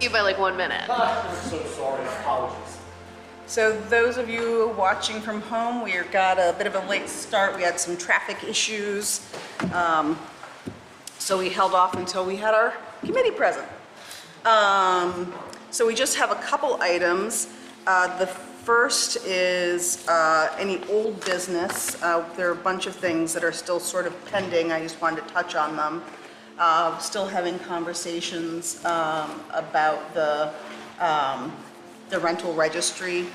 you by like 1 minute. I'm so sorry, apologies. So those of you watching from home, we got a bit of a late start. We had some traffic issues. So we held off until we had our committee present. So we just have a couple items. The first is any old business. There are a bunch of things that are still sort of pending. I just wanted to touch on them. Still having conversations about the rental registry.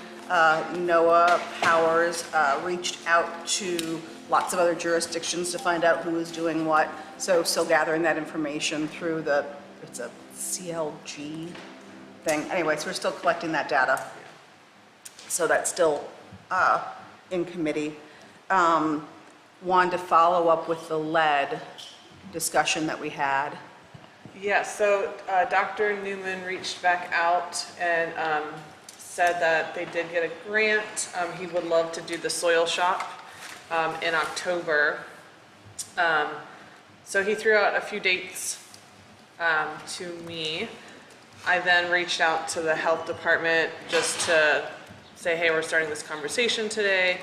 Noah Powers reached out to lots of other jurisdictions to find out who is doing what. So still gathering that information through it's a CLG thing. Anyway, so we're still collecting that data. So that's still in committee. Wanted to follow up with the lead discussion that we had. Yeah, so Dr. Newman reached back out and said that they did get a grant. He would love to do the soil shop in October. So he threw out a few dates to me. I then reached out to the health department just to say, hey, we're starting this conversation today.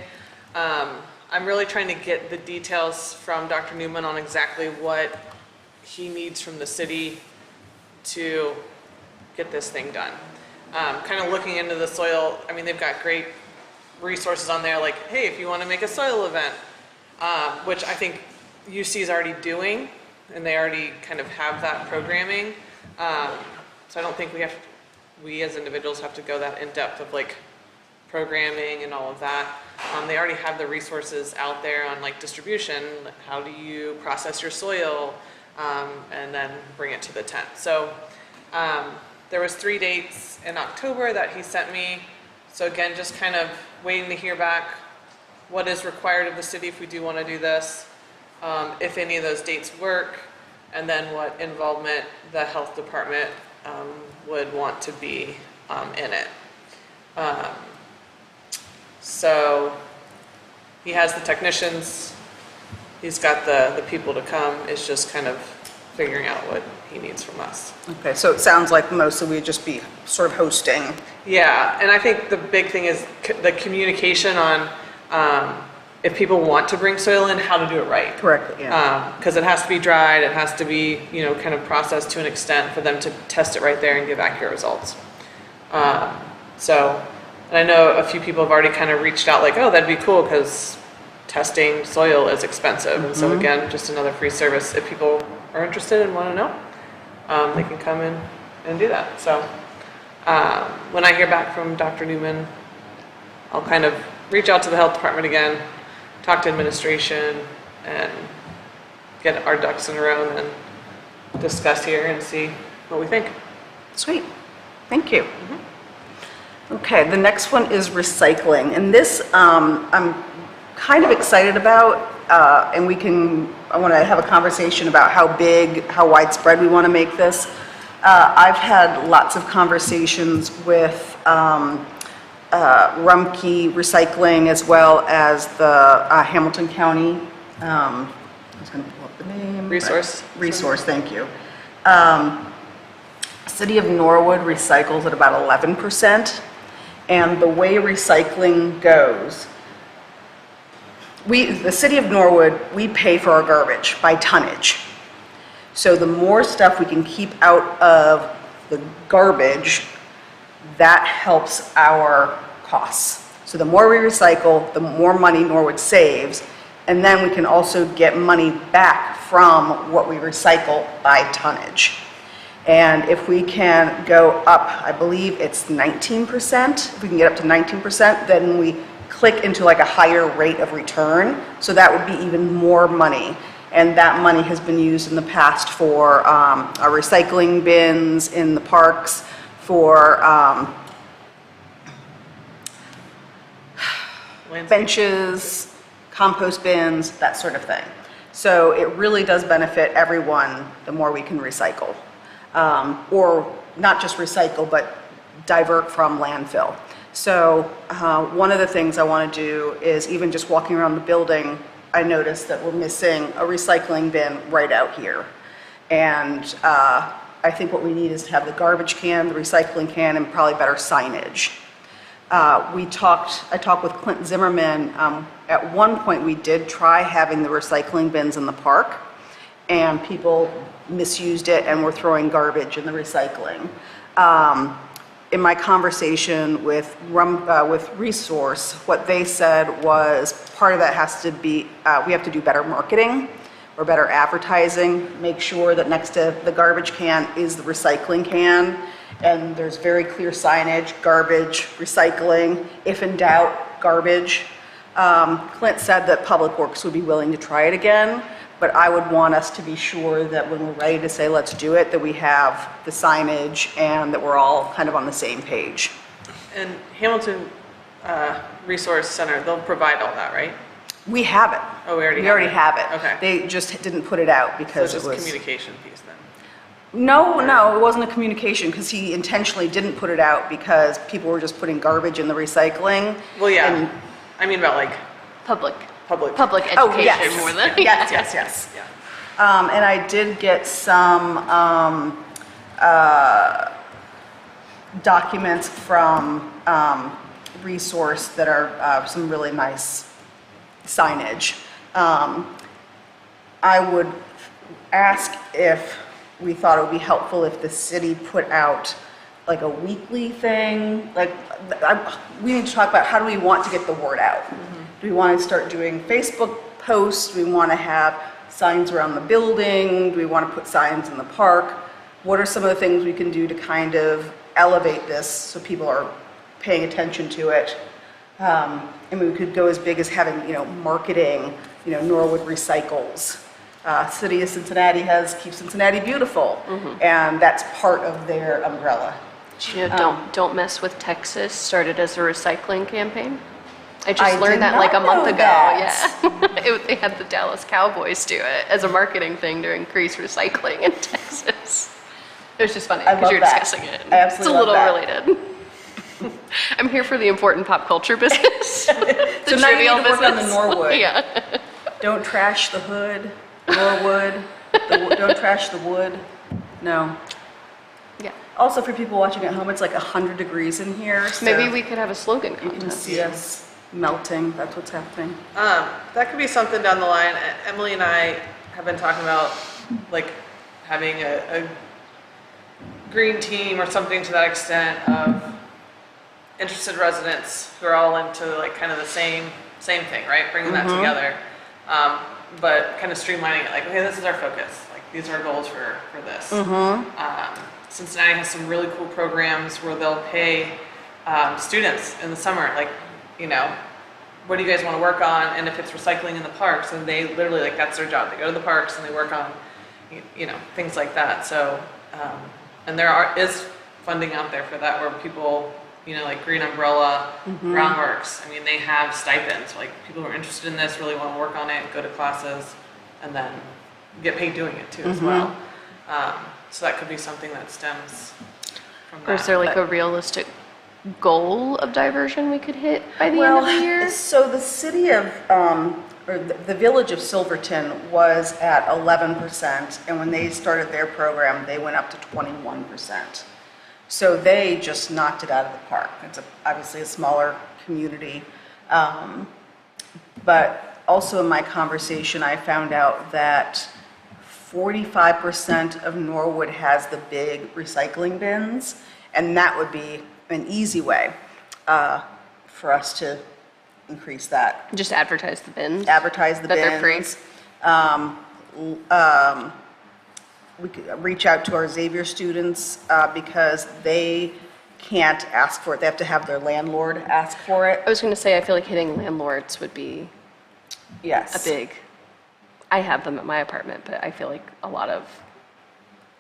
I'm really trying to get the details from Dr. Newman on exactly what he needs from the city to get this thing done. Kind of looking into the soil, I mean, they've got great resources on there, like, hey, if you want to make a soil event, which I think UC is already doing, and they already kind of have that programming. So I don't think we as individuals have to go that in depth of like programming and all of that. They already have the resources out there on like distribution. How do you process your soil and then bring it to the tent? So there was 3 dates in October that he sent me. So again, just kind of waiting to hear back what is required of the city if we do want to do this, if any of those dates work, and then what involvement the health department would want to be in it. So he has the technicians, he's got the people to come. It's just kind of figuring out what he needs from us. Okay, so it sounds like mostly we'd just be sort of hosting. Yeah, and I think the big thing is the communication on if people want to bring soil in, how to do it right. Correctly, yeah. Because it has to be dried, it has to be, you know, kind of processed to an extent for them to test it right there and give accurate results. So, and I know a few people have already kind of reached out like, oh, that'd be cool because testing soil is expensive. And so again, just another free service. If people are interested and want to know, they can come in and do that. So when I hear back from Dr. Newman, I'll kind of reach out to the health department again, talk to administration, and get our ducks in a row and then discuss here and see what we think. Sweet, thank you. Okay, the next one is recycling, and this I'm kind of excited about, and I want to have a conversation about how big, how widespread we want to make this. I've had lots of conversations with Rumpke Recycling as well as the Hamilton County, I was going to pull up the name. Resource, thank you. City of Norwood recycles at about 11%, and the way recycling goes, the City of Norwood, we pay for our garbage by tonnage. So the more stuff we can keep out of the garbage, that helps our costs. So the more we recycle, the more money Norwood saves, and then we can also get money back from what we recycle by tonnage. And if we can go up, I believe it's 19%, if we can get up to 19%, then we click into like a higher rate of return. So that would be even more money. And that money has been used in the past for our recycling bins in the parks, for benches, compost bins, that sort of thing. So it really does benefit everyone the more we can recycle. Or not just recycle, but divert from landfill. So one of the things I want to do is, even just walking around the building, I noticed that we're missing a recycling bin right out here. And I think what we need is to have the garbage can, the recycling can, and probably better signage. I talked with Clint Zimmerman. At one point, we did try having the recycling bins in the park, and people misused it and were throwing garbage in the recycling. In my conversation with Resource, what they said was part of that has to be, we have to do better marketing or better advertising, make sure that next to the garbage can is the recycling can, and there's very clear signage, garbage, recycling, if in doubt, garbage. Clint said that Public Works would be willing to try it again, but I would want us to be sure that when we're ready to say let's do it, that we have the signage and that we're all kind of on the same page. And Hamilton Resource Center, they'll provide all that, right? We have it. Oh, we already have it. Okay. They just didn't put it out So because it's it just was. communication piece then? No, it wasn't a communication because he intentionally didn't put it out because people were just putting garbage in the recycling. Well, yeah, And- I mean about like Public public. Oh, education yes. more than. Yes. Yeah. And I did get some documents from Resource that are some really nice signage. I would ask if we thought it would be helpful if the city put out like a weekly thing. Like, we need to talk about how do we want to get the word out? Do we want to start doing Facebook posts? Do we want to have signs around the building? Do we want to put signs in the park? What are some of the things we can do to kind of elevate this so people are paying attention to it? And we could go as big as having, marketing, Norwood recycles. City of Cincinnati has Keep Cincinnati Beautiful, and that's part of their umbrella. Don't mess with Texas started as a recycling campaign. I just I learned did that like a not month know ago. that. Yeah. They had the Dallas Cowboys do it as a marketing thing to increase recycling in Texas. It was just funny I because love you're that. discussing it. I absolutely It's a love little related. I'm here for the important pop culture business. The So now you trivial need to work on the business. Norwood. Yeah. Don't trash the hood, Norwood. Don't trash the wood. No. Yeah. Also, for people watching at home, it's like 100 degrees in here. So Maybe we could have a slogan you can contest. see us melting. That's what's happening. That could be something down the line. Emily and I have been talking about like having a green team or something to that extent of interested residents who are all into like kind of the same thing, right? Bringing that together, but kind of streamlining it. Like, okay, this is our focus. Like, these are our goals for this. Cincinnati has some really cool programs where they'll pay students in the summer, like, what do you guys want to work on? And if it's recycling in the parks, and they literally, like, that's their job. They go to the parks and they work on, things like that. So, and there is funding out there for that where people, like Green Umbrella, Groundworks, I mean, they have stipends. Like, people who are interested in this really want to work on it, go to classes, and then get paid doing it too as well. So that could be something that stems from that. Or is there like a realistic goal of diversion we could hit by the end of the year? So the city of, or the village of Silverton was at 11%, and when they started their program, they went up to 21%. So they just knocked it out of the park. It's obviously a smaller community. But also in my conversation, I found out that 45% of Norwood has the big recycling bins, and that would be an easy way for us to increase that. Just advertise the bins. Advertise the That bins. they're free. We could reach out to our Xavier students because they can't ask for it. They have to have their landlord ask for it. I was going to say, I feel like hitting landlords would be Yes. a big, I have them at my apartment, but I feel like a lot of,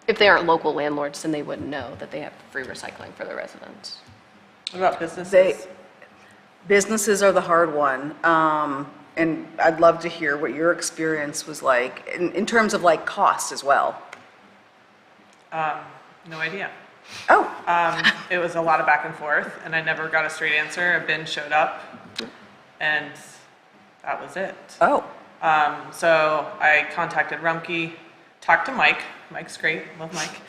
if they aren't local landlords, then they wouldn't know that they have free recycling for their residents. What about businesses? Businesses are the hard one. And I'd love to hear what your experience was like in terms of like cost as well. No idea. Oh, It was a lot of back and forth, and I never got a straight answer. A bin showed up, and that was it. oh, So I contacted Rumpke, talked to Mike. Mike's great, love Mike.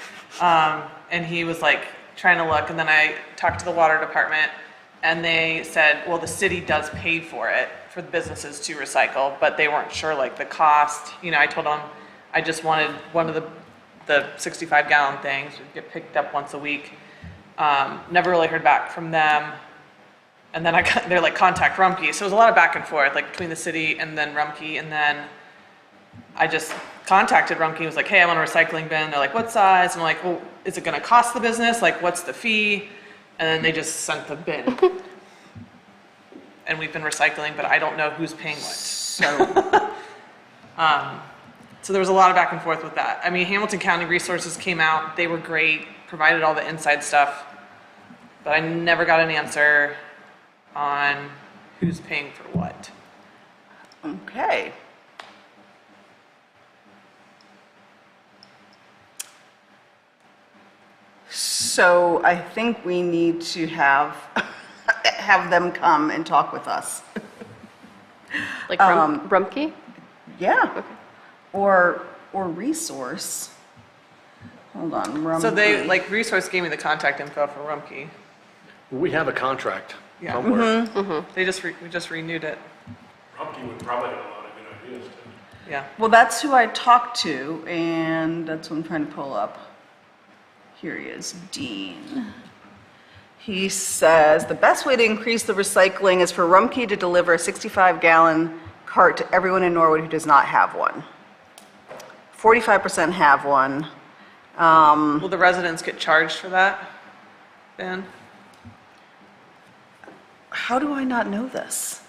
And he was like trying to look, and then I talked to the water department, and they said, well, the city does pay for it, for the businesses to recycle, but they weren't sure like the cost. You know, I told them I just wanted one of the 65-gallon things, would get picked up once a week. Never really heard back from them. And then they're like, contact Rumpke. So it was a lot of back and forth, like between the city and then Rumpke. And then I just contacted Rumpke, was like, hey, I want a recycling bin. They're like, what size? And I'm like, well, is it gonna cost the business? Like, what's the fee? And then they just sent the bin. And we've been recycling, but I don't know who's paying what. So, So there was a lot of back and forth with that. I mean, Hamilton County Resources came out, they were great, provided all the inside stuff, but I never got an answer on who's paying for what. okay. So I think we need to have them come and talk with us. Like Rumpke? Yeah. Or resource. Hold on, Rumpke. So they, like, Resource gave me the contact info for Rumpke. We have a contract Yeah. somewhere. We just renewed it. Rumpke would probably have a lot of good ideas too. Yeah. Well, that's who I talked to, and that's what I'm trying to pull up. Here he is, Dean. He says, the best way to increase the recycling is for Rumpke to deliver a 65-gallon cart to everyone in Norwood who does not have one. 45% have one. Will the residents get charged for that, Ben? How do I not know this?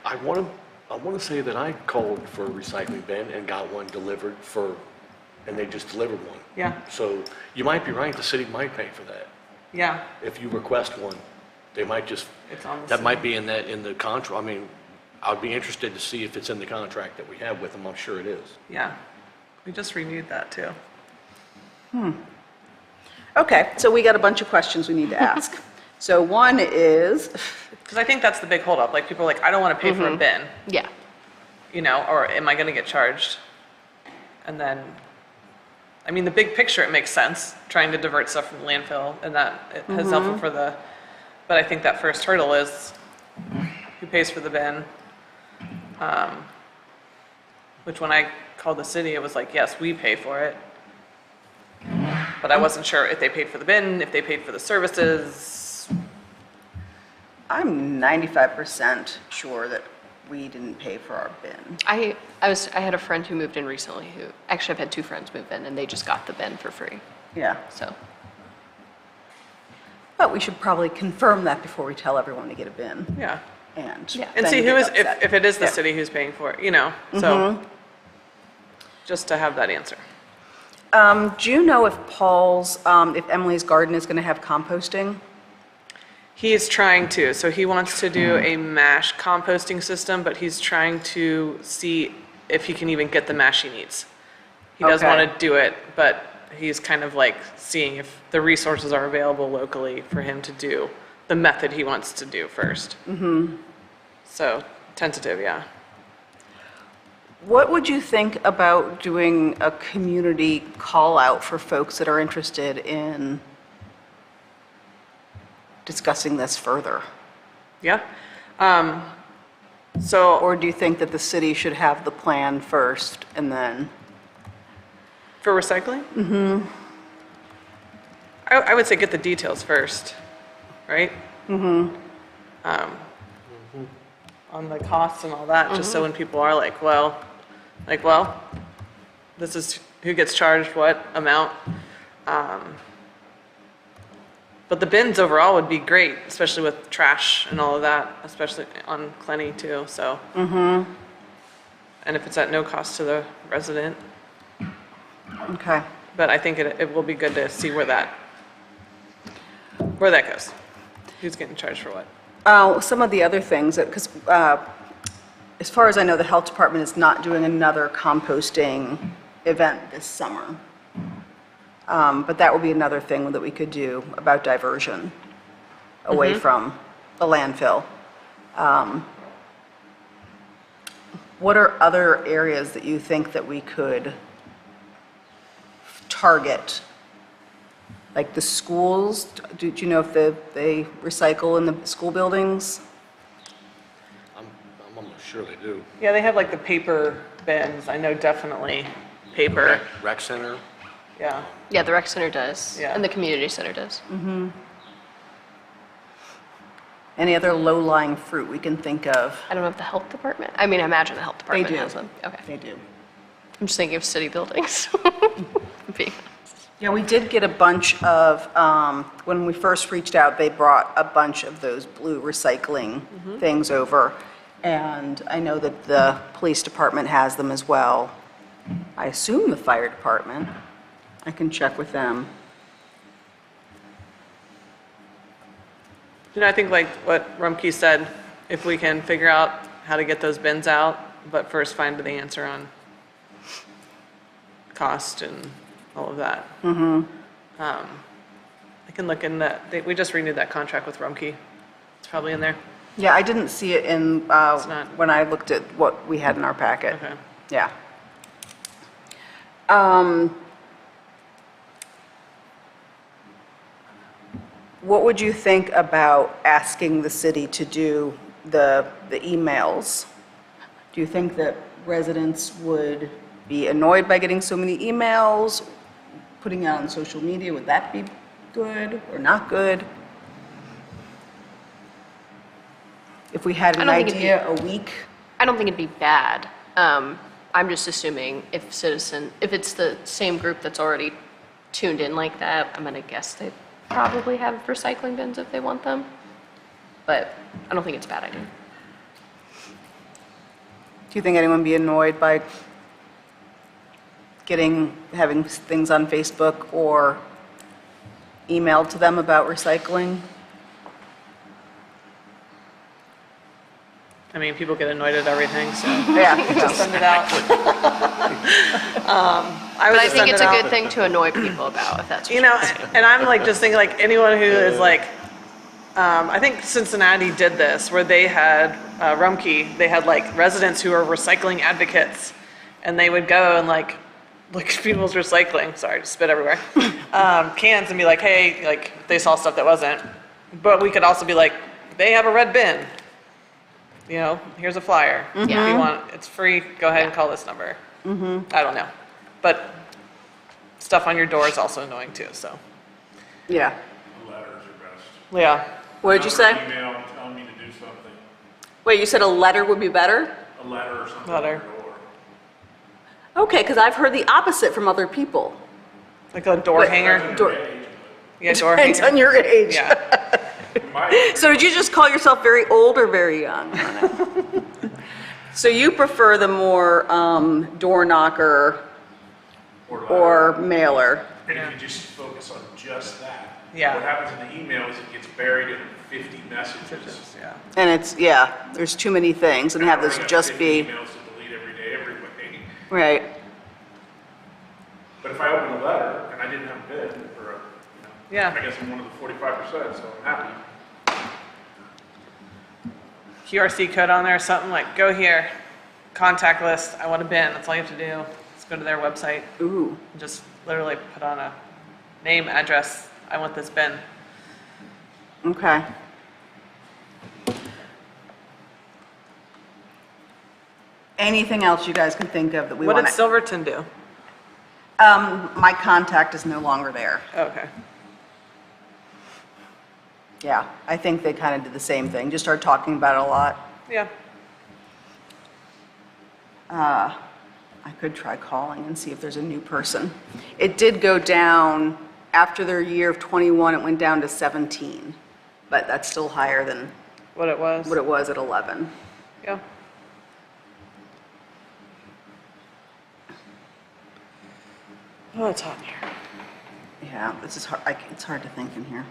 I want to say that I called for a recycling bin and got one delivered and they just delivered one. Yeah. So you might be right, the city might pay for that. Yeah. If you request one, they might just, It's on the that city. might be in the contract. I mean, I'd be interested to see if it's in the contract that we have with them. I'm sure it is. Yeah. We just renewed that too. Okay, so we got a bunch of questions we need to ask. So one is, Because I think that's the big holdup. Like, people are like, I don't want to pay for a bin, Yeah. you know, or am I going to get charged? And then, I mean, the big picture, it makes sense, trying to divert stuff from the landfill, and that it is helpful for but I think that first hurdle is who pays for the bin? Which when I called the city, it was like, yes, we pay for it. But I wasn't sure if they paid for the bin, if they paid for the services. I'm 95% sure that we didn't pay for our bin. I had a friend who moved in recently actually I've had two friends move in and they just got the bin for free. Yeah, So, but we should probably confirm that before we tell everyone to get a bin. Yeah. And Yeah. And then see get who is, upset. if it is the Yeah. city who's paying for it, you know, so. Just to have that answer. Do you know if if Emily's Garden is going to have composting? He is trying to, so he wants to do a mash composting system, but he's trying to see if he can even get the mash he needs. He does Okay. want to do it, but he's kind of like seeing if the resources are available locally for him to do the method he wants to do first. So, tentative, yeah. What would you think about doing a community call out for folks that are interested in discussing this further? Yeah. So, Or do you think that the city should have the plan first and then? for recycling? I would say get the details first, right? On the costs and all that, just so when people are like, well, this is who gets charged what amount. But the bins overall would be great, especially with trash and all of that, especially on Clenny too, so. And if it's at no cost to the resident, Okay. but I think it will be good to see where that goes. Who's getting charged for what? Some of the other things, because as far as I know, the health department is not doing another composting event this summer. But that would be another thing that we could do about diversion away from the landfill. What are other areas that you think that we could target? Like the schools, do you know if they recycle in the school buildings? I'm almost sure they do. Yeah, they have like the paper bins, I know definitely paper, Rec center, yeah. Yeah, the rec center does, Yeah. and the community center does. Any other low-lying fruit we can think of? I don't know if the health department, I mean, I imagine the health department do. has them. Okay. They do. I'm just thinking of city buildings. Be- Yeah, we did get a bunch of, when we first reached out, they brought a bunch of those blue recycling things over. And I know that the police department has them as well. I assume the fire department. I can check with them. You know, I think like what Rumpke said, if we can figure out how to get those bins out, but first find the answer on cost and all of that. I can look in that, we just renewed that contract with Rumpke. It's probably in there. Yeah, I didn't see it in, not. when I looked at what we had in our packet. Okay. Yeah. What would you think about asking the city to do the emails? Do you think that residents would be annoyed by getting so many emails? Putting it out on social media, would that be good or not good? If we had I an don't think it'd idea a week? I don't think it'd be bad. I'm just assuming if it's the same group that's already tuned in like that, I'm gonna guess they probably have recycling bins if they want them. But I don't think it's a bad idea. Do you think anyone would be annoyed by having things on Facebook or emailed to them about recycling? I mean, people get annoyed at everything, so Yeah. just send it out. But I think it's a good thing to annoy people about, if that's what You know, and I'm like just thinking like anyone who is like, I think Cincinnati did this where they had, Rumpke, they had like residents who are recycling advocates and they would go and like look at people's recycling, sorry, just spit everywhere, cans and be like, hey, like they saw stuff that wasn't. But we could also be like, they have a red bin. You know, here's a flyer. If you want, it's free, go ahead and call this number. I don't know. But stuff on your door is also annoying too, so. Yeah. Letters are best. Yeah. What did you say? Another email telling me to do something, Wait, you said a letter would be better? a letter or something Letter. on the door. Okay, because I've heard the opposite from other people. Like a door But- hanger. Door- Yeah, door Depends hanger. on your age. Yeah. My, So did you just call yourself very old or very young? So you prefer the more door knocker or mailer? and if you just focus on just that. Yeah. What happens in the email is it gets buried in 50 messages. Yeah. And it's, yeah, there's too many things and have this I got just 50 be, emails to delete every day, everybody. right. But if I open a letter and I didn't have a bid for a, Yeah. I guess I'm one of the 45%, so I'm happy. QRC code on there, something like, go here, contact list, I want a bin, that's all you have to do. Just go to their website, Ooh, and just literally put on a name, address, I want this bin. okay. Anything else you guys can think of that we What want did to? Silverton do? My contact is no longer there. Okay. Yeah, I think they kind of did the same thing, just started talking about it a lot. Yeah. I could try calling and see if there's a new person. It did go down, after their year of 21, it went down to 17, but that's still higher than What it was? what it was at 11. Yeah. Oh, it's hot in here. Yeah, this is hard, it's hard to think in here.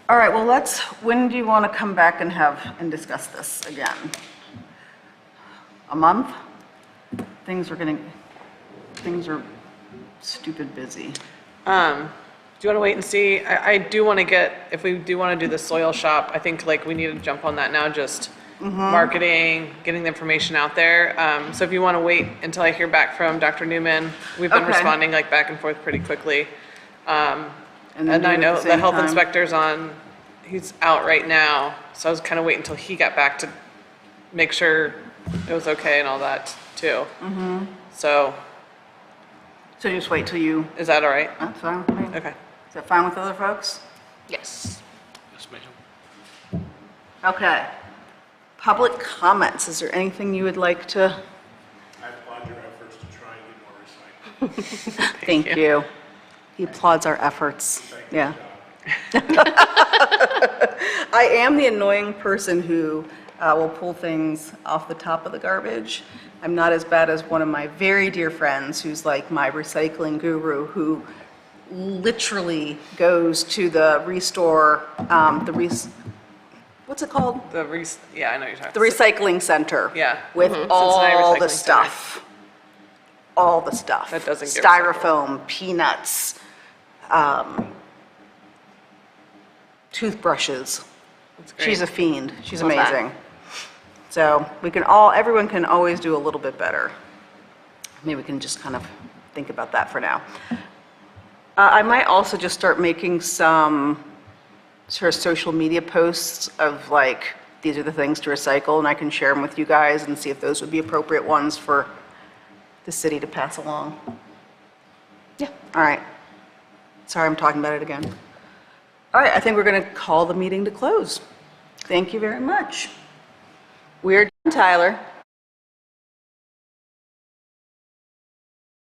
All right, well, when do you want to come back and discuss this again? A month? Things are stupid busy. Do you want to wait and see? I do want to get, if we do want to do the soil shop, I think like we need to jump on that now just marketing, getting the information out there. So if you want to wait until I hear back from Dr. Newman, we've been Okay. responding like back and forth pretty quickly. then And do I it at know the the same health time. inspector's he's out right now, so I was kind of waiting until he got back to make sure it was okay and all that too. So, So just wait till you, is that all right? that's fine with me. Okay. Is that fine with other folks? Yes. Yes, ma'am. Okay. Public comments, is there anything you would like to? I applaud your efforts to try and get more recycling. Thank you. He applauds our efforts, yeah. I am the annoying person who will pull things off the top of the garbage. I'm not as bad as one of my very dear friends who's like my recycling guru, who literally goes to the restore, what's it called? Yeah, I know you're talking. The recycling center. Yeah. With Cincinnati all Recycling the Center. stuff. All the stuff. That doesn't get Styrofoam, peanuts, toothbrushes. That's great. She's a fiend. She's Love that. amazing. So everyone can always do a little bit better. Maybe we can just kind of think about that for now. I might also just start making some sort of social media posts of like, these are the things to recycle, and I can share them with you guys and see if those would be appropriate ones for the city to pass along. Yeah. All right. Sorry, I'm talking about it again. All right, I think we're going to call the meeting to close. Thank you very much. We're done, Tyler.